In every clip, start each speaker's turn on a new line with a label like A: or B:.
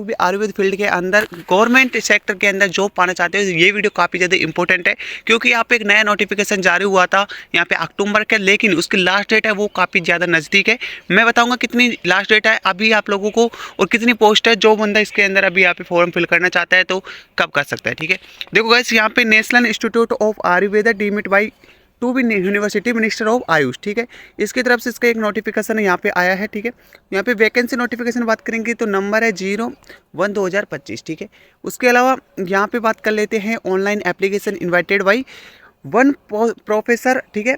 A: भी आयुर्वेद फील्ड के अंदर गवर्नमेंट सेक्टर के अंदर जॉब पाना चाहते हो, ये वीडियो काफ़ी ज़्यादा इंपॉर्टेंट है, क्योंकि यहाँ पे एक नया नोटिफिकेशन जारी हुआ था यहाँ पे अक्टूबर का, लेकिन उसकी लास्ट डेट है वो काफ़ी ज़्यादा नज़दीक है। मैं बताऊँगा कितनी लास्ट डेट है अभी आप लोगों को और कितनी पोस्ट है। जो बंदा इसके अंदर अभी यहाँ पे फॉर्म फिल करना चाहता है तो कब कर सकता है, ठीक है। देखो गाइस, यहाँ पे national institute of Ayurveda deemed by to be university minister of AYUSH, ठीक है, इसकी तरफ से इसका एक नोटिफिकेशन यहाँ पे आया है, ठीक है। यहाँ पे वैकेंसी नोटिफिकेशन बात करेंगे तो नंबर है 01/2025, ठीक है। उसके अलावा यहाँ पे बात कर लेते हैं online application invited by one professor, ठीक है,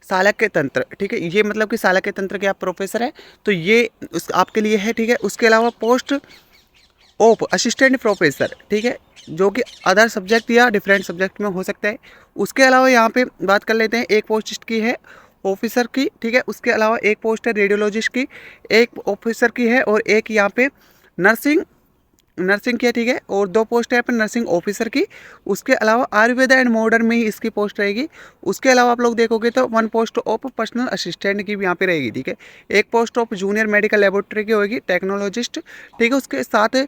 A: चाणक्य तंत्र, ठीक है। ये मतलब कि चाणक्य तंत्र के आप प्रोफेसर है तो ये आपके लिए है, ठीक है। उसके अलावा पोस्ट ऑफ असिस्टेंट प्रोफेसर, ठीक है, जो कि अदर सब्जेक्ट या डिफरेंट सब्जेक्ट में हो सकता है। उसके अलावा यहाँ पे बात कर लेते हैं, एक पोस्ट की है ऑफिसर की, ठीक है। उसके अलावा एक पोस्ट है रेडियोलॉजिस्ट की, एक ऑफिसर की है और एक यहाँ पे नर्सिंग की है, ठीक है, और 2 पोस्ट है यहाँ पे नर्सिंग ऑफिसर की। उसके अलावा आयुर्वेदा एंड मॉडर्न में ही इसकी पोस्ट रहेगी। उसके अलावा आप लोग देखोगे तो 1 पोस्ट ऑफ पर्सनल असिस्टेंट की भी यहाँ पे रहेगी, ठीक है। एक post of junior medical laboratory की होगी, टेक्नोलॉजिस्ट, ठीक है। उसके साथ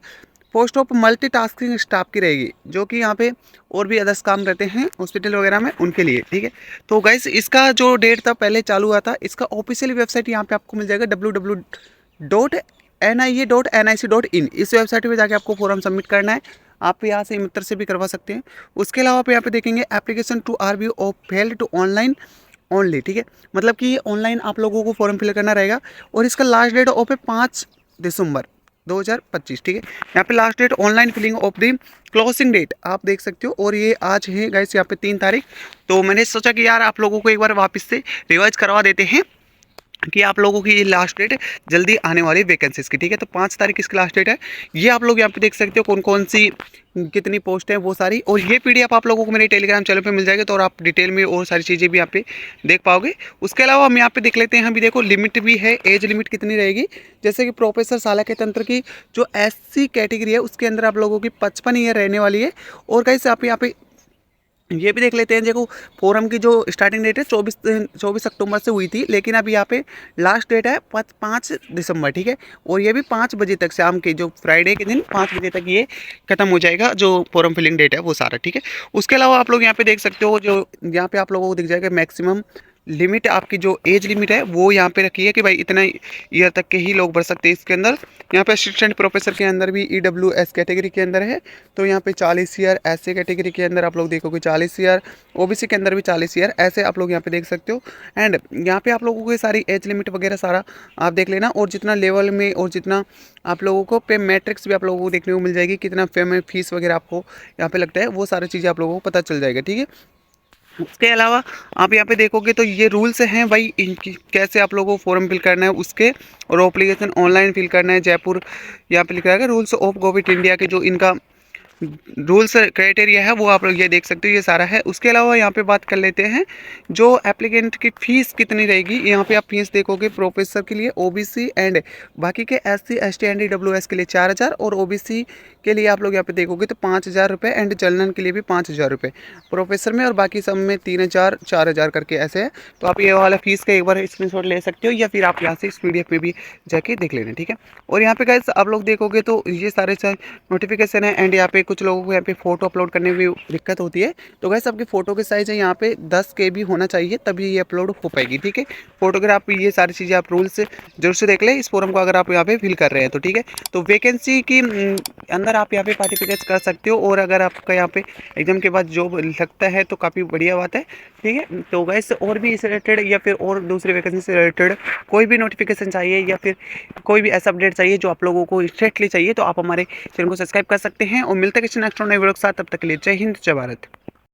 A: पोस्ट ऑफ मल्टीटास्किंग स्टाफ की रहेगी, जो कि यहाँ पे और भी अदर्स काम करते हैं हॉस्पिटल वगैरह में, उनके लिए, ठीक है। तो गाइस, इसका जो डेट था पहले चालू हुआ था, इसका ऑफिशियल वेबसाइट यहाँ पे आपको मिल जाएगा www.nia.nic.in। इस वेबसाइट पे जाके आपको फॉर्म सबमिट करना है। आप यहाँ से मित्र से भी करवा सकते हैं। उसके अलावा आप यहाँ पे देखेंगे application to RBO of field to online only, ठीक है, मतलब कि ये ऑनलाइन आप लोगों को फॉर्म फिल करना रहेगा और इसका लास्ट डेट ऑफ है 5 दिसंबर 2025, ठीक है। यहाँ पे last date online filling of the closing date आप देख सकते हो, और ये आज है गाइस यहाँ पे 3 तारीख। तो मैंने सोचा कि यार आप लोगों को एक बार वापस से रिवाइज करवा देते हैं कि आप लोगों की ये लास्ट डेट जल्दी आने वाली वैकेंसीज की, ठीक है। तो 5 तारीख इसकी लास्ट डेट है। ये आप लोग यहाँ पे देख सकते हो कौन कौन सी कितनी पोस्ट है वो सारी, और ये पीडीएफ आप लोगों को मेरे टेलीग्राम चैनल पे मिल जाएगा, तो और आप डिटेल में और सारी चीज़ें भी यहाँ पे देख पाओगे। उसके अलावा हम यहाँ पे देख लेते हैं, अभी देखो लिमिट भी है, एज लिमिट कितनी रहेगी। जैसे कि प्रोफेसर चाणक्य तंत्र की जो SC कैटेगरी है उसके अंदर आप लोगों की 55 ईयर रहने वाली है। और कैसे आप यहाँ पे ये भी देख लेते हैं, देखो फोरम की जो स्टार्टिंग डेट है 24 अक्टूबर से हुई थी, लेकिन अभी यहाँ पे लास्ट डेट है 5 दिसंबर, ठीक है। और ये भी 5 बजे तक, शाम के जो फ्राइडे के दिन 5 बजे तक ये खत्म हो जाएगा, जो फॉर्म फिलिंग डेट है वो सारा, ठीक है। उसके अलावा आप लोग यहाँ पे देख सकते हो, जो यहाँ पे आप लोगों को दिख जाएगा मैक्सिमम लिमिट, आपकी जो एज लिमिट है वो यहाँ पे रखी है कि भाई इतना ईयर तक के ही लोग भर सकते हैं इसके अंदर। यहाँ पे असिस्टेंट प्रोफेसर के अंदर भी EWS कैटेगरी के अंदर है, तो यहाँ पे 40 ईयर, SC कैटेगरी के अंदर आप लोग देखोगे 40 ईयर, OBC के अंदर भी 40 ईयर, ऐसे आप लोग यहाँ पे देख सकते हो। एंड यहाँ पे आप लोगों को सारी एज लिमिट वगैरह सारा आप देख लेना, और जितना लेवल में और जितना आप लोगों को पे मैट्रिक्स भी आप लोगों को देखने को मिल जाएगी, कितना पे फीस वगैरह आपको यहाँ पे लगता है, वो सारी चीज़ें आप लोगों को पता चल जाएगा, ठीक है। उसके अलावा आप यहाँ पे देखोगे तो ये रूल्स हैं भाई इनकी, कैसे आप लोगों को फॉर्म फिल करना है उसके, और एप्लीकेशन ऑनलाइन फिल करना है। जयपुर यहाँ पे लिखा है रूल्स ऑफ गवर्नमेंट इंडिया के जो इनका रूल्स क्राइटेरिया है वो आप लोग ये देख सकते हो, ये सारा है। उसके अलावा यहाँ पे बात कर लेते हैं जो एप्लीकेंट की फ़ीस कितनी रहेगी। यहाँ पे आप फीस देखोगे प्रोफेसर के लिए, OBC एंड बाकी के SC ST एंड EWS के लिए 4000, और OBC के लिए आप लोग यहाँ पे देखोगे तो 5000 रुपये, एंड जनरल के लिए भी 5000 रुपये प्रोफेसर में, और बाकी सब में 3000 4000 करके ऐसे है। तो आप ये वाला फीस का एक बार स्क्रीनशॉट ले सकते हो, या फिर आप यहाँ से इस PDF में भी जाके देख लेना, ठीक है। और यहाँ पे गाइस आप लोग देखोगे तो ये सारे नोटिफिकेशन है, एंड यहाँ पे कुछ लोगों को यहाँ पे फोटो अपलोड करने में भी दिक्कत होती है। तो गाइस आपकी फ़ोटो के साइज़ है यहाँ पे 10 KB होना चाहिए, तभी ये अपलोड हो पाएगी, ठीक है। फोटोग्राफ ये सारी चीज़ें आप रूल्स जरूर से देख लें इस फॉर्म को, अगर आप यहाँ पे फिल कर रहे हैं तो, ठीक है। तो वैकेंसी की अंदर आप यहाँ पे पार्टिसिपेट कर सकते हो, और अगर आपका यहाँ पे एग्जाम के बाद जॉब लगता है तो काफ़ी बढ़िया बात है, ठीक है। तो गाइस और भी इससे रिलेटेड या फिर और दूसरी वैकेंसी से रिलेटेड कोई भी नोटिफिकेशन चाहिए, या फिर कोई भी ऐसा अपडेट चाहिए जो आप लोगों को इंस्टेंटली चाहिए, तो आप हमारे चैनल को सब्सक्राइब कर सकते हैं। और मिलते हैं किसी नेक्स्ट नए वीडियो के साथ, तब तक के लिए जय हिंद जय भारत।